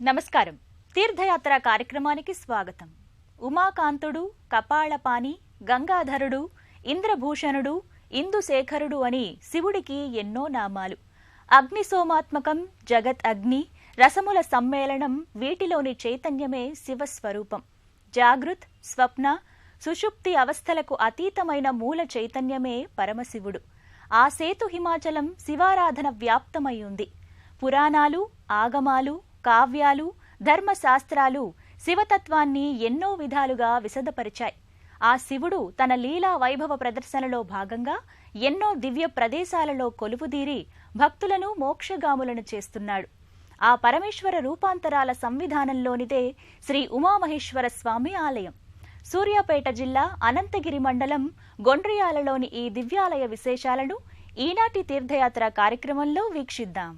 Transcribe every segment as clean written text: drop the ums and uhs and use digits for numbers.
నమస్కారం. తీర్థయాత్ర కార్యక్రమానికి స్వాగతం. ఉమాకాంతుడు, కపాళపాని, గంగాధరుడు, ఇంద్రభూషణుడు, ఇందుశేఖరుడు అని శివుడికి ఎన్నో నామాలు. అగ్నిసోమాత్మకం, జగత్ అగ్ని, రసముల సమ్మేళనం, వీటిలోని చైతన్యమే శివస్వరూపం. జాగృత్, స్వప్న, సుషుప్తి అవస్థలకు అతీతమైన మూల చైతన్యమే పరమశివుడు. ఆ సేతు హిమాచలం శివారాధన వ్యాప్తమై ఉంది. పురాణాలు, ఆగమాలు, కావ్యాలు, ధర్మశాస్త్రాలు శివతత్వాన్ని ఎన్నో విధాలుగా విశదపరిచాయి. ఆ శివుడు తన లీలా వైభవ ప్రదర్శనలో భాగంగా ఎన్నో దివ్య ప్రదేశాలలో కొలువుదీరి భక్తులను మోక్షగాములను చేస్తున్నాడు. ఆ పరమేశ్వర రూపాంతరాల సంవిధానంలోనిదే శ్రీ ఉమామహేశ్వర స్వామి ఆలయం. సూర్యాపేట జిల్లా అనంతగిరి మండలం గొండ్రియాలలోని ఈ దివ్యాలయ విశేషాలను ఈనాటి తీర్థయాత్ర కార్యక్రమంలో వీక్షిద్దాం.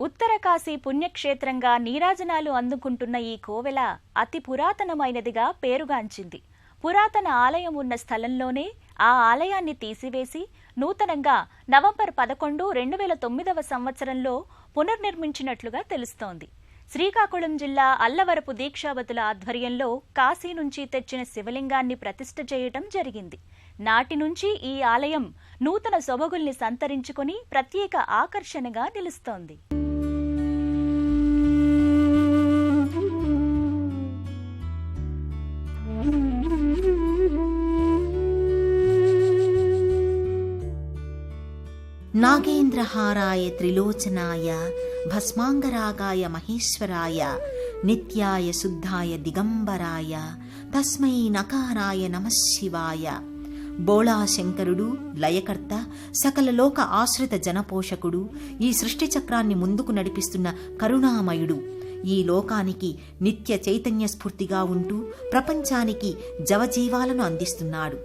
ఉత్తరకాశీ పుణ్యక్షేత్రంగా నీరాజనాలు అందుకుంటున్న ఈ కోవెల అతి పురాతనమైనదిగా పేరుగాంచింది. పురాతన ఆలయం ఉన్న స్థలంలోనే ఆ ఆలయాన్ని తీసివేసి నూతనంగా నవంబర్ 11, 2009 సంవత్సరంలో పునర్నిర్మించినట్లుగా తెలుస్తోంది. శ్రీకాకుళం జిల్లా అల్లవరపు దీక్షావతుల ఆధ్వర్యంలో కాశీ నుంచి తెచ్చిన శివలింగాన్ని ప్రతిష్ఠ చేయటం జరిగింది. నాటి నుంచి ఈ ఆలయం నూతన సొబగుల్ని సంతరించుకుని ప్రత్యేక ఆకర్షణగా నిలుస్తోంది. నాగేంద్రహారాయ త్రిలోచనాయ భస్మాంగరాగాయ మహేశ్వరాయ నిత్యాయ శుద్ధాయ దిగంబరాయ తస్మై నకారాయ నమః శివాయ. బోళాశంకరుడు, లయకర్త, సకల లోక ఆశ్రిత జనపోషకుడు, ఈ సృష్టి చక్రాన్ని ముందుకు నడిపిస్తున్న కరుణామయుడు, ఈ లోకానికి నిత్య చైతన్య స్ఫూర్తిగా ఉంటూ ప్రపంచానికి జవజీవాలను అందిస్తున్నాడు.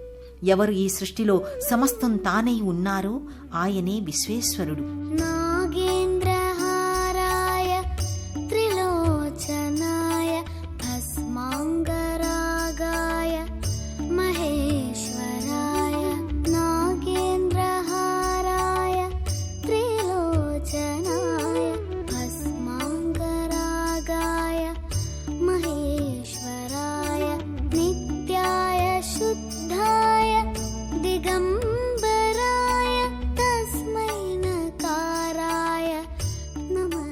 ఎవరు ఈ సృష్టిలో సమస్తం తానై ఉన్నారో ఆయనే విశ్వేశ్వరుడు. నాగేంద్రహారాయ త్రిలోచనాయ భస్మాంగరాగాయ మహేశ్వరాయ. నాగేంద్రహారాయ త్రిలోచనాయ భస్మాంగరాగాయ మహేశ్వరాయ నిత్యాయ శుద్ధాయ దిగంబరాయ తస్మై నకారాయ నమః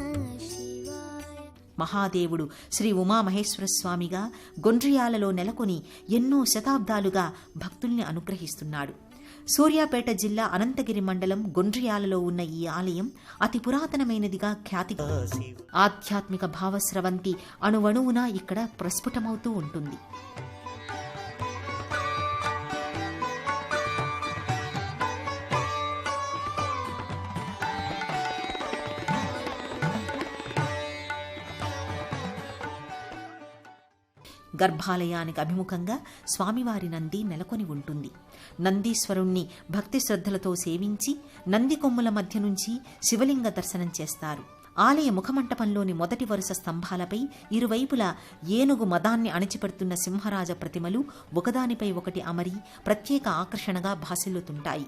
శివాయ. మహాదేవుడు శ్రీ ఉమామహేశ్వర స్వామిగా గొండ్రియాలలో నెలకొని ఎన్నో శతాబ్దాలుగా భక్తుల్ని అనుగ్రహిస్తున్నాడు. సూర్యాపేట జిల్లా అనంతగిరి మండలం గొండ్రియాలలో ఉన్న ఈ ఆలయం అతి పురాతనమైనదిగా ఖ్యాతి. ఆధ్యాత్మిక భావస్రవంతి అణువణువున ఇక్కడ ప్రస్ఫుటమవుతూ ఉంటుంది. గర్భాలయానికి అభిముఖంగా స్వామివారి నంది నెలకొని ఉంటుంది. నందీశ్వరుణ్ణి భక్తి శ్రద్ధలతో సేవించి నంది కొమ్ముల మధ్య నుంచి శివలింగ దర్శనం చేస్తారు. ఆలయ ముఖమంటపంలోని మొదటి వరుస స్తంభాలపై ఇరువైపులా ఏనుగు మదాన్ని అణిచిపెడుతున్న సింహరాజ ప్రతిమలు ఒకదానిపై ఒకటి అమరి ప్రత్యేక ఆకర్షణగా భాసిల్లుతుంటాయి.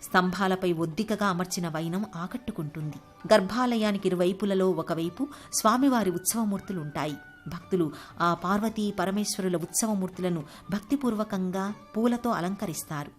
స్తంభాలపై ఒద్దికగా అమర్చిన వైనం ఆకట్టుకుంటుంది. గర్భాలయానికి ఇరువైపులలో ఒకవైపు స్వామివారి ఉత్సవమూర్తులుంటాయి. భక్తులు ఆ పార్వతీ పరమేశ్వరుల ఉత్సవమూర్తులను భక్తిపూర్వకంగా పూలతో అలంకరిస్తారు.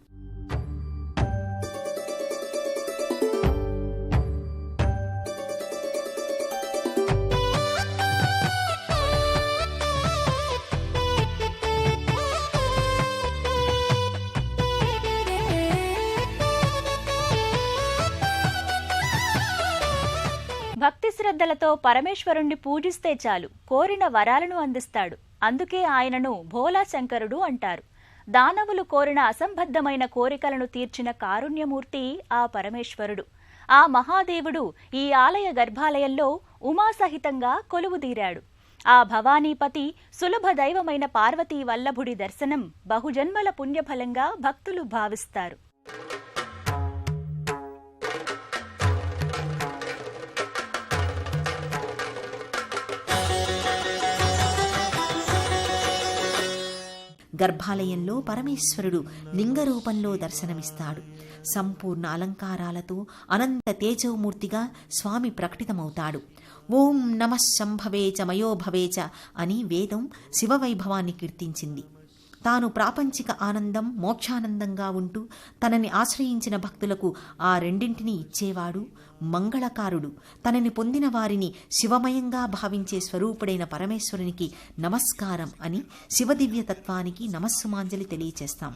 భక్తి శ్రద్ధలతో పరమేశ్వరుణ్ణి పూజిస్తే చాలు కోరిన వరాలను అందిస్తాడు. అందుకే ఆయనను భోలాశంకరుడు అంటారు. దానవులు కోరిన అసంబద్ధమైన కోరికలను తీర్చిన కారుణ్యమూర్తి ఆ పరమేశ్వరుడు. ఆ మహాదేవుడు ఈ ఆలయ గర్భాలయంలో ఉమాసహితంగా కొలువుదీరాడు. ఆ భవానీపతి సులభ దైవమైన పార్వతీ వల్లభుడి దర్శనం బహుజన్మల పుణ్యఫలంగా భక్తులు భావిస్తారు. గర్భాలయంలో పరమేశ్వరుడు లింగ రూపంలో దర్శనమిస్తాడు. సంపూర్ణ అలంకారాలతో అనంత తేజోమూర్తిగా స్వామి ప్రకటితమవుతాడు. ఓం నమః శంభవేచ మయోభవేచ అని వేదం శివవైభవాన్ని కీర్తించింది. తాను ప్రాపంచిక ఆనందం, మోక్షానందంగా ఉంటూ తనని ఆశ్రయించిన భక్తులకు ఆ రెండింటినీ ఇచ్చేవాడు, మంగళకారుడు. తనని పొందిన వారిని శివమయంగా భావించే స్వరూపుడైన పరమేశ్వరునికి నమస్కారం అని శివదివ్యతత్వానికి నమస్సుమాంజలి తెలియచేస్తాం.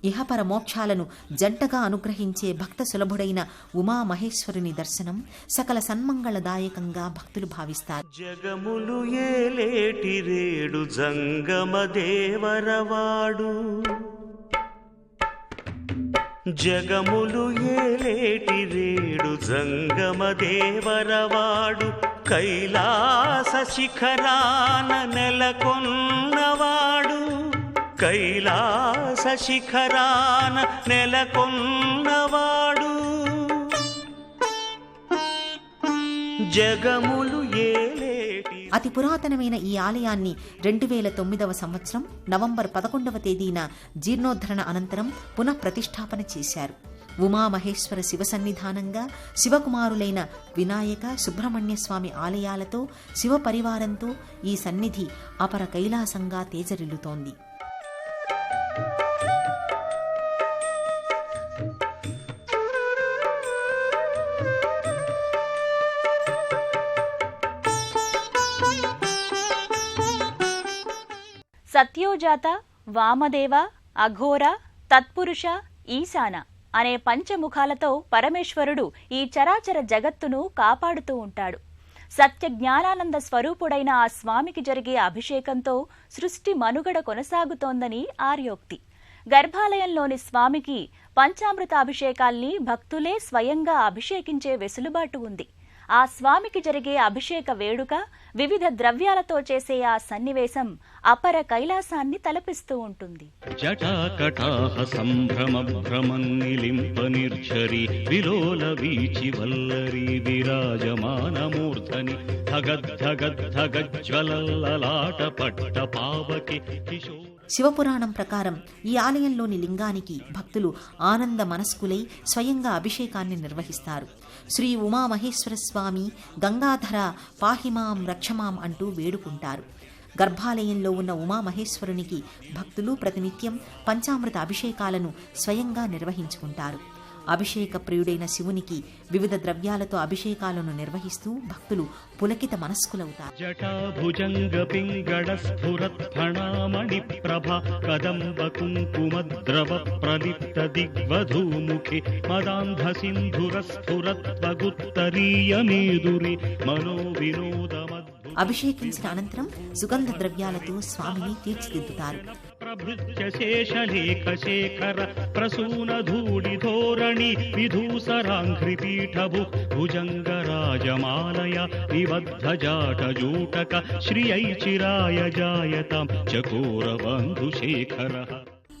ఇహపర మోక్షాలను జంటగా అనుగ్రహించే భక్త సులభుడైన ఉమామహేశ్వరుని దర్శనం సకల సన్మంగళదాయకంగా భక్తులు భావిస్తారు. జగములు ఏలేటి రేడు జంగమ దేవరవాడు, జగములు ఏలేటి రేడు జంగమ దేవరవాడు, కైలాస శిఖరాన నెలకొన్నవాడు, కైలాస శిఖరాన నెలకొన్నవాడు, జగములు ఏలేటి. అతి పురాతనమైన ఈ ఆలయాన్ని 2009 సంవత్సరం నవంబర్ 11వ తేదీన జీర్ణోద్ధరణ అనంతరం పునఃప్రతిష్ఠాపన చేశారు. ఉమామహేశ్వర శివ సన్నిధానంగా శివకుమారులైన వినాయక, సుబ్రహ్మణ్య స్వామి ఆలయాలతో శివ పరివారంతో ఈ సన్నిధి అపర కైలాసంగా తేజరిల్లుతోంది. సత్యోజాత, వామదేవ, అఘోర, తత్పురుష, ఈశాన అనే పంచముఖాలతో పరమేశ్వరుడు ఈ చరాచర జగత్తును కాపాడుతూ ఉంటాడు. సత్య జ్ఞానానంద స్వరూపుడైన ఆ స్వామికి జరిగే అభిషేకంతో సృష్టి మనుగడ కొనసాగుతోందని ఆర్యోక్తి. గర్భాలయంలోని స్వామికి పంచామృత అభిషేకాల్ని భక్తులే స్వయంగా అభిషేకించే వెసులుబాటు ఉంది. ఆ స్వామికి జరిగే అభిషేక వేడుక, వివిధ ద్రవ్యాలతో చేసే ఆ సన్నివేశం అపర కైలాసాన్ని తలపిస్తూ ఉంటుంది. జటాకటాహ సంభ్రమ భ్రమన్నిలింప నిర్ఝరి విలోల వీచి వల్లరి విరాజమానమూర్ధని ధగద్ధగద్ధగజ్వలల్లలాట పట్ట పావకి కిశో. శివపురాణం ప్రకారం ఈ ఆలయంలోని లింగానికి భక్తులు ఆనంద మనస్కులై స్వయంగా అభిషేకాన్ని నిర్వహిస్తారు. శ్రీ ఉమామహేశ్వర స్వామి గంగాధర పాహిమాం రక్షమాం అంటూ వేడుకుంటారు. గర్భాలయంలో ఉన్న ఉమామహేశ్వరునికి భక్తులు ప్రతినిత్యం పంచామృత అభిషేకాలను స్వయంగా నిర్వహించుకుంటారు. అభిషేక ప్రియుడైన శివునికి వివిధ ద్రవ్యాలతో అభిషేకాలను నిర్వహిస్తూ భక్తులు పులకిత మనస్కులవుతారు. జటాభుజంగ పింగళ స్ఫురత్ ఫణామణి ప్రభ కదంబ కుంకుమ ద్రవ ప్రలిప్త దిగ్వధూముఖి మదాంధ సింధుర స్ఫురత్వగుత్తరీయ మేదురి మనో వినోదమద్భుత. అభిషేకించిన అనంతరం సుగంధ ద్రవ్యాలతో స్వామిని తీర్చిదిద్దుతారు. ప్రభృత్య శేషలేఖ శేఖర ప్రసూన ధూళి ధోరణి విధూసరాంఘ్రి పీఠభు భుజంగ రాజమాలయ విబద్ధ జాట జూటక శ్రియై చిరాయ జాయతాం చకోర బంధు శేఖర.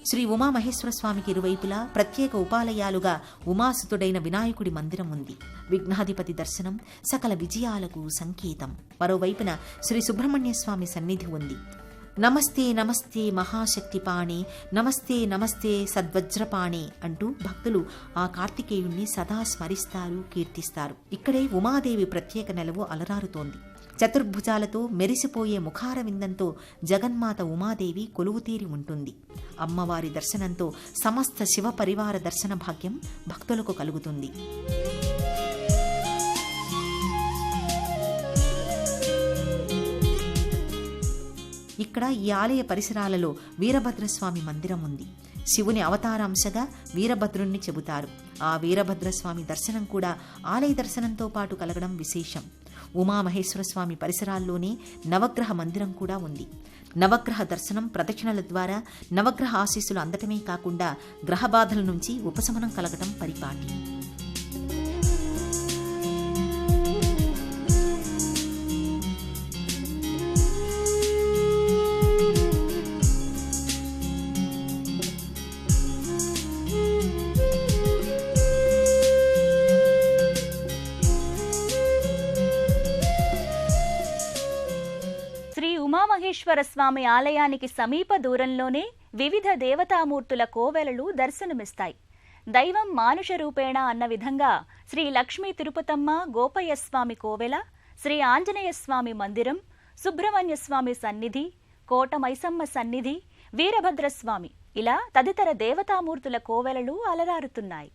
శ్రీ ఉమామహేశ్వర స్వామికి ఇరువైపులా ప్రత్యేక ఉపాలయాలుగా ఉమాసుతుడైన వినాయకుడి మందిరం ఉంది. విఘ్నాధిపతి దర్శనం సకల విజయాలకు సంకేతం. మరోవైపున శ్రీ సుబ్రహ్మణ్య స్వామి సన్నిధి ఉంది. నమస్తే నమస్తే మహాశక్తిపాణే, నమస్తే నమస్తే సద్వజ్రపాణే అంటూ భక్తులు ఆ కార్తికేయుణ్ణి సదా స్మరిస్తారు, కీర్తిస్తారు. ఇక్కడే ఉమాదేవి ప్రత్యేక నెలవు అలరారుతోంది. చతుర్భుజాలతో మెరిసిపోయే ముఖార విందంతో జగన్మాత ఉమాదేవి కొలువుతీరి ఉంటుంది. అమ్మవారి దర్శనంతో సమస్త శివ పరివార దర్శన భాగ్యం భక్తులకు కలుగుతుంది. ఇక్కడ ఈ ఆలయ పరిసరాలలో వీరభద్రస్వామి మందిరం ఉంది. శివుని అవతారాంశగా వీరభద్రుణ్ణి చెబుతారు. ఆ వీరభద్రస్వామి దర్శనం కూడా ఆలయ దర్శనంతో పాటు కలగడం విశేషం. ఉమామహేశ్వర స్వామి పరిసరాల్లోనే నవగ్రహ మందిరం కూడా ఉంది. నవగ్రహ దర్శనం ప్రదక్షిణల ద్వారా నవగ్రహ ఆశీస్సులు అందటమే కాకుండా గ్రహ బాధల నుంచి ఉపశమనం కలగటం పరిపాటి. ఉమామహేశ్వర స్వామి ఆలయానికి సమీప దూరంలోనే వివిధ దేవతామూర్తుల కోవెలలు దర్శనమిస్తాయి. దైవం మానుష రూపేణ అన్న విధంగా శ్రీ లక్ష్మీ తిరుపతమ్మ గోపయ్య స్వామి కోవెల, శ్రీ ఆంజనేయ స్వామి మందిరం, సుబ్రహ్మణ్య స్వామి సన్నిధి, కోట మైసమ్మ సన్నిధి, వీరభద్రస్వామి ఇలా తదితర దేవతామూర్తుల కోవెలలు అలరారుతున్నాయి.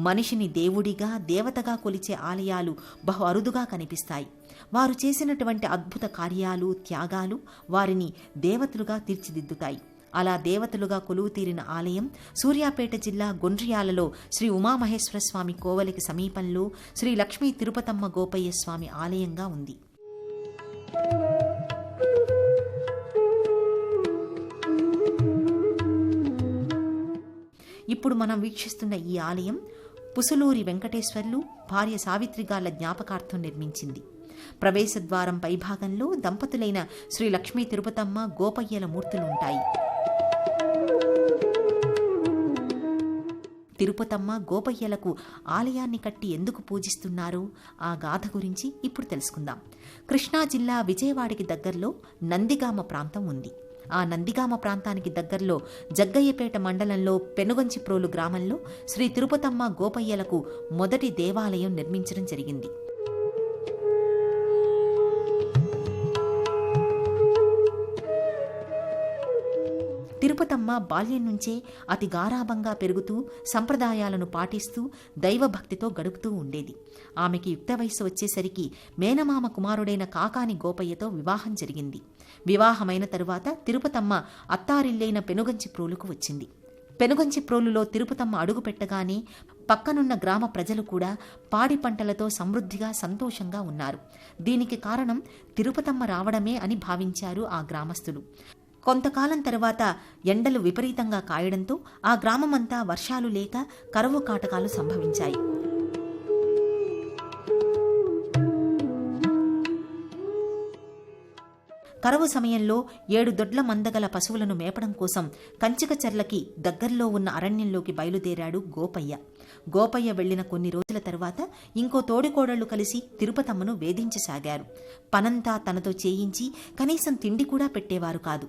మనిషిని దేవుడిగా దేవతగా కొలిచే ఆలయాలు బహు అరుదుగా కనిపిస్తాయి. వారు చేసినటువంటి అద్భుత కార్యాలు, త్యాగాలు వారిని దేవతలుగా తీర్చిదిద్దుతాయి. అలా దేవతలుగా కొలువు తీరిన ఆలయం సూర్యాపేట జిల్లా గొండ్రియాలలో శ్రీ ఉమామహేశ్వర స్వామి కోవెలకి సమీపంలో శ్రీ లక్ష్మీ తిరుపతమ్మ గోపయ్య స్వామి ఆలయంగా ఉంది. ఇప్పుడు మనం వీక్షిస్తున్న ఈ ఆలయం పుసులూరి వెంకటేశ్వర్లు భార్య సావిత్రిగాళ్ల జ్ఞాపకార్థం నిర్మించింది. ప్రవేశద్వారం పైభాగంలో దంపతులైన శ్రీ లక్ష్మీ తిరుపతమ్మ గోపయ్యల మూర్తులుంటాయి. తిరుపతమ్మ గోపయ్యలకు ఆలయాన్ని కట్టి ఎందుకు పూజిస్తున్నారో ఆ గాథ గురించి ఇప్పుడు తెలుసుకుందాం. కృష్ణా జిల్లా విజయవాడకి దగ్గరలో నందిగామ ప్రాంతం ఉంది. ఆ నందిగామ ప్రాంతానికి దగ్గరలో జగ్గయ్యపేట మండలంలో పెనుగంచిప్రోలు గ్రామంలో శ్రీ తిరుపతమ్మ గోపయ్యలకు మొదటి దేవాలయం నిర్మించడం జరిగింది. తిరుపతమ్మ బాల్యం నుంచే అతి గారాభంగా పెరుగుతూ సంప్రదాయాలను పాటిస్తూ దైవభక్తితో గడుపుతూ ఉండేది. ఆమెకి యుక్త వయస్సు వచ్చేసరికి మేనమామ కుమారుడైన కాకాని గోపయ్యతో వివాహం జరిగింది. వివాహమైన తరువాత తిరుపతమ్మ అత్తారిల్లైన పెనుగంచిప్రోలుకు వచ్చింది. పెనుగంచిప్రోలులో తిరుపతమ్మ అడుగు పెట్టగానే పక్కనున్న గ్రామ ప్రజలు కూడా పాడి పంటలతో సమృద్ధిగా సంతోషంగా ఉన్నారు. దీనికి కారణం తిరుపతమ్మ రావడమే అని భావించారు ఆ గ్రామస్తులు. కొంతకాలం తరువాత ఎండలు విపరీతంగా కాయడంతో ఆ గ్రామమంతా వర్షాలు లేక కరువు కాటకాలు సంభవించాయి. కరువు సమయంలో 7 దొడ్ల మందగల పశువులను మేపడం కోసం కంచికచర్లకి దగ్గరలో ఉన్న అరణ్యంలోకి బయలుదేరాడు గోపయ్య. గోపయ్య వెళ్లిన కొన్ని రోజుల తరువాత ఇంకో తోడికోడళ్లు కలిసి తిరుపతమ్మను వేధించసాగారు. పనంతా తనతో చేయించి కనీసం తిండి కూడా పెట్టేవారు కాదు.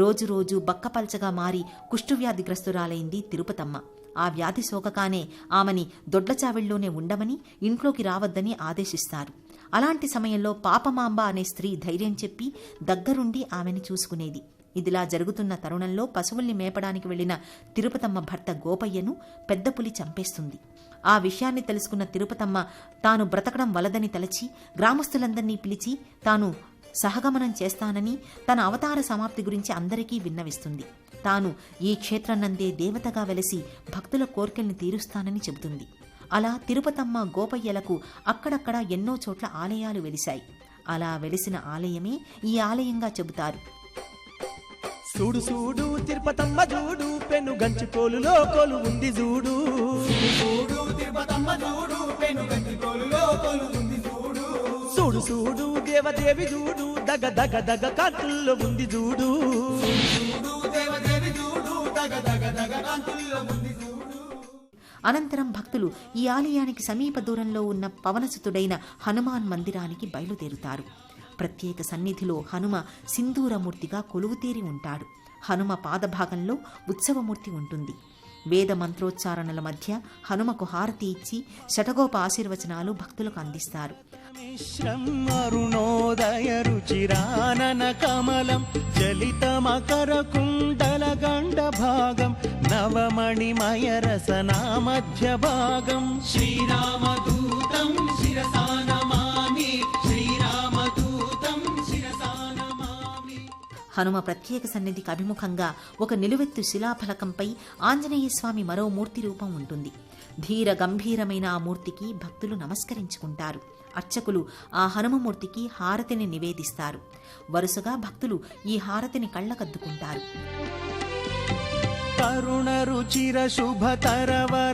రోజురోజు బక్కపల్చగా మారి కుష్ఠువ్యాధిగ్రస్తురాలైంది తిరుపతమ్మ. ఆ వ్యాధి సోకగానే ఆమెని దొడ్లచావిళ్లోనే ఉండమని, ఇంట్లోకి రావద్దని ఆదేశిస్తారు. అలాంటి సమయంలో పాపమాంబ అనే స్త్రీ ధైర్యం చెప్పి దగ్గరుండి ఆమెను చూసుకునేది. ఇదిలా జరుగుతున్న తరుణంలో పశువుల్ని మేపడానికి వెళ్లిన తిరుపతమ్మ భర్త గోపయ్యను పెద్ద పులి చంపేస్తుంది. ఆ విషయాన్ని తెలుసుకున్న తిరుపతమ్మ తాను బ్రతకడం వలదని తలచి గ్రామస్తులందరినీ పిలిచి తాను సహగమనం చేస్తానని, తన అవతార సమాప్తి గురించి అందరికీ విన్నవిస్తుంది. తాను ఈ క్షేత్రనందే దేవతగా వెలసి భక్తుల కోర్కెల్ని తీరుస్తానని చెబుతుంది. అలా తిరుపతమ్మ గోపయ్యలకు అక్కడక్కడ ఎన్నో చోట్ల ఆలయాలు వెలిశాయి. అలా వెలిసిన ఆలయమే ఈ ఆలయంగా చెబుతారు. చూడు చూడు తిరుపతమ్మ చూడు, పెను గంచి పోలులో కొలు ఉంది చూడు. చూడు చూడు దేవదేవి చూడు, దగ దగ దగ కాంతుల్లో ఉంది చూడు. అనంతరం భక్తులు ఈ ఆలయానికి సమీప దూరంలో ఉన్న పవనసుతుడైన హనుమాన్ మందిరానికి బయలుదేరుతారు. ప్రత్యేక సన్నిధిలో హనుమ సింధూరమూర్తిగా కొలువుతీరి ఉంటాడు. హనుమ పాదభాగంలో ఉత్సవమూర్తి ఉంటుంది. వేద మంత్రోచ్చారణల మధ్య హనుమకు హారతి ఇచ్చి శటగోప ఆశీర్వచనాలు భక్తులకు అందిస్తారు. అరుణోదయ రుచిరానన కమలం చలిత మకర కుండల గండ భాగం నవమణిమయ రసనా మధ్య భాగం శ్రీరామదూతం శిరసా నమామి, శ్రీరామదూతం శిరసా నమామి. హనుమ ప్రత్యేక సన్నిధికి అభిముఖంగా ఒక నిలువెత్తు శిలాఫలకంపై ఆంజనేయ స్వామి మరో మూర్తి రూపం ఉంటుంది. ధీర గంభీరమైన ఆ మూర్తికి భక్తులు నమస్కరించుకుంటారు. అర్చకులు ఆ హనుమమూర్తికి హారతిని నివేదిస్తారు. వరుసగా భక్తులు ఈ హారతిని కళ్ళకద్దుకుంటారు. కరుణ రుచిర శుభతరవరహారం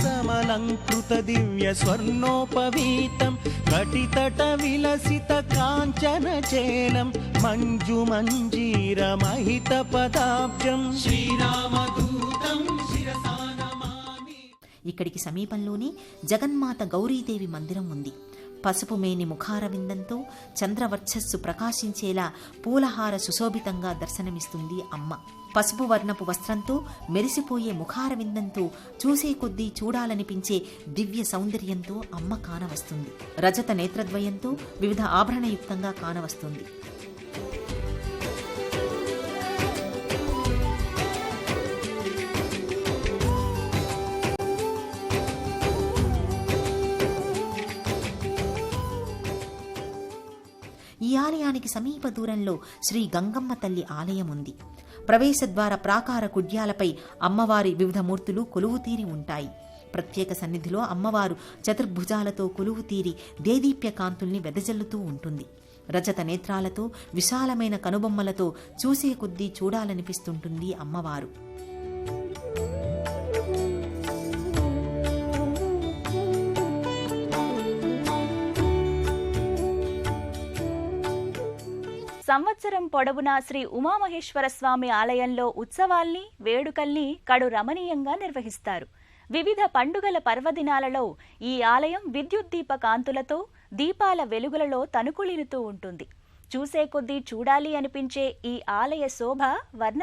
సమలంకృత దివ్య స్వర్ణోపవీతం కటితట విలసిత కాంచన చేలం మంజు మంజీర మహిత పదాబ్జం శ్రీరామదూతం శిరసా నమామి. ఇక్కడికి సమీపంలోనే జగన్మాత గౌరీదేవి మందిరం ఉంది. పసుపు మేని ముఖారవిందంతో చంద్రవర్చస్సు ప్రకాశించేలా పూలహార సుశోభితంగా దర్శనమిస్తుంది అమ్మ. పసుపు వర్ణపు వస్త్రంతో మెరిసిపోయే ముఖారవిందంతో చూసే కొద్దీ చూడాలనిపించే దివ్య సౌందర్యంతో అమ్మ కానవస్తుంది. రజత నేత్రద్వయంతో వివిధ ఆభరణయుక్తంగా కానవస్తుంది. ఈ ఆలయానికి సమీప దూరంలో శ్రీ గంగమ్మ తల్లి ఆలయం ఉంది. ప్రవేశద్వార ప్రాకార కుడ్యాలపై అమ్మవారి వివిధ మూర్తులు కొలువుతీరి ఉంటాయి. ప్రత్యేక సన్నిధిలో అమ్మవారు చతుర్భుజాలతో కొలువుతీరి దేదీప్య కాంతుల్ని వెదజల్లుతూ ఉంటుంది. రజత నేత్రాలతో విశాలమైన కనుబొమ్మలతో చూసే కొద్దీ చూడాలనిపిస్తుంటుంది అమ్మవారు. సంవత్సరం పొడవునా శ్రీ ఉమామహేశ్వర స్వామి ఆలయంలో ఉత్సవాల్ని, వేడుకల్ని కడు రమణీయంగా నిర్వహిస్తారు. వివిధ పండుగల పర్వదినాలలో ఈ ఆలయం విద్యుత్ దీప కాంతులతో, దీపాల వెలుగులలో తనుకులినుతూ ఉంటుంది. చూసే కొద్దీ చూడాలి అనిపించే ఈ ఆలయ శోభ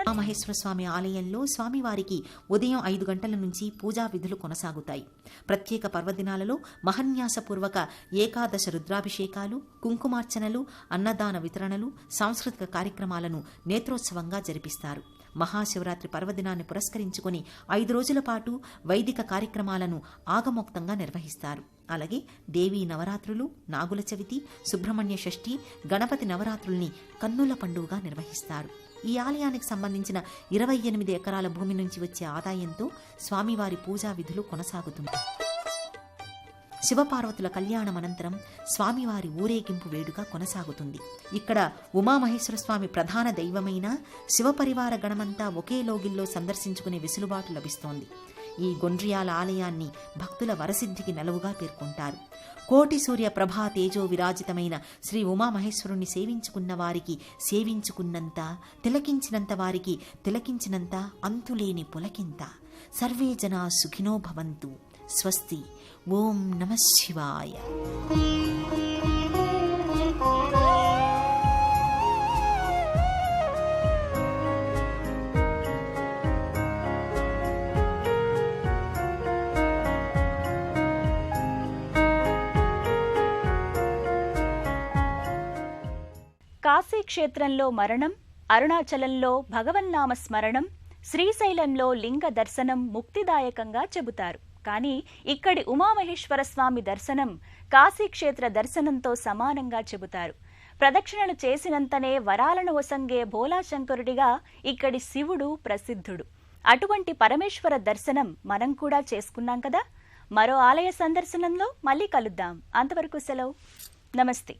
ఉమామహేశ్వర స్వామి ఆలయంలో స్వామివారికి ఉదయం 5 గంటల నుంచి పూజా విధులు కొనసాగుతాయి. ప్రత్యేక పర్వదినాలలో మహన్యాసపూర్వక ఏకాదశ రుద్రాభిషేకాలు, కుంకుమార్చనలు, అన్నదాన వితరణలు, సాంస్కృతిక కార్యక్రమాలను నేత్రోత్సవంగా జరిపిస్తారు. మహాశివరాత్రి పర్వదినాన్ని పురస్కరించుకుని 5 రోజుల పాటు వైదిక కార్యక్రమాలను ఆగమోక్తంగా నిర్వహిస్తారు. అలాగే దేవీ నవరాత్రులు, నాగుల చవితి, సుబ్రహ్మణ్య షష్ఠి, గణపతి నవరాత్రుల్ని కన్నుల పండుగగా నిర్వహిస్తారు. ఈ ఆలయానికి సంబంధించిన 28 ఎకరాల భూమి నుంచి వచ్చే ఆదాయంతో స్వామివారి పూజా విధులు కొనసాగుతున్నాయి. శివపార్వతుల కళ్యాణం అనంతరం స్వామివారి ఊరేగింపు వేడుక కొనసాగుతుంది. ఇక్కడ ఉమామహేశ్వర స్వామి ప్రధాన దైవమైన శివపరివార గణమంతా ఒకే లోగిల్లో సందర్శించుకునే వెసులుబాటు లభిస్తోంది. ఈ గొండ్రియాల ఆలయాన్ని భక్తుల వరసిద్ధికి నెలవుగా పేర్కొంటారు. కోటి సూర్య ప్రభా తేజో విరాజితమైన శ్రీ ఉమామహేశ్వరుణ్ణి సేవించుకున్న వారికి సేవించుకున్నంత, తిలకించినంత వారికి తిలకించినంత అంతులేని పులకింత. సర్వే జనా సుఖినో భవంతు. స్వస్తి. ఓం నమః శివాయ. కాశీ క్షేత్రంలో మరణం, అరుణాచలంలో భగవన్నామ స్మరణం, శ్రీశైలంలో లింగ దర్శనం ముక్తిదాయకంగా చెబుతారు. కానీ ఇక్కడి ఉమామహేశ్వర స్వామి దర్శనం కాశీక్షేత్ర దర్శనంతో సమానంగా చెబుతారు. ప్రదక్షిణలు చేసినంతనే వరాలను ఒసంగే భోలాశంకరుడిగా ఇక్కడి శివుడు ప్రసిద్ధుడు. అటువంటి పరమేశ్వర దర్శనం మనం కూడా చేసుకున్నాం కదా. మరో ఆలయ సందర్శనంలో మళ్ళీ కలుద్దాం. అంతవరకు సెలవు. నమస్తే.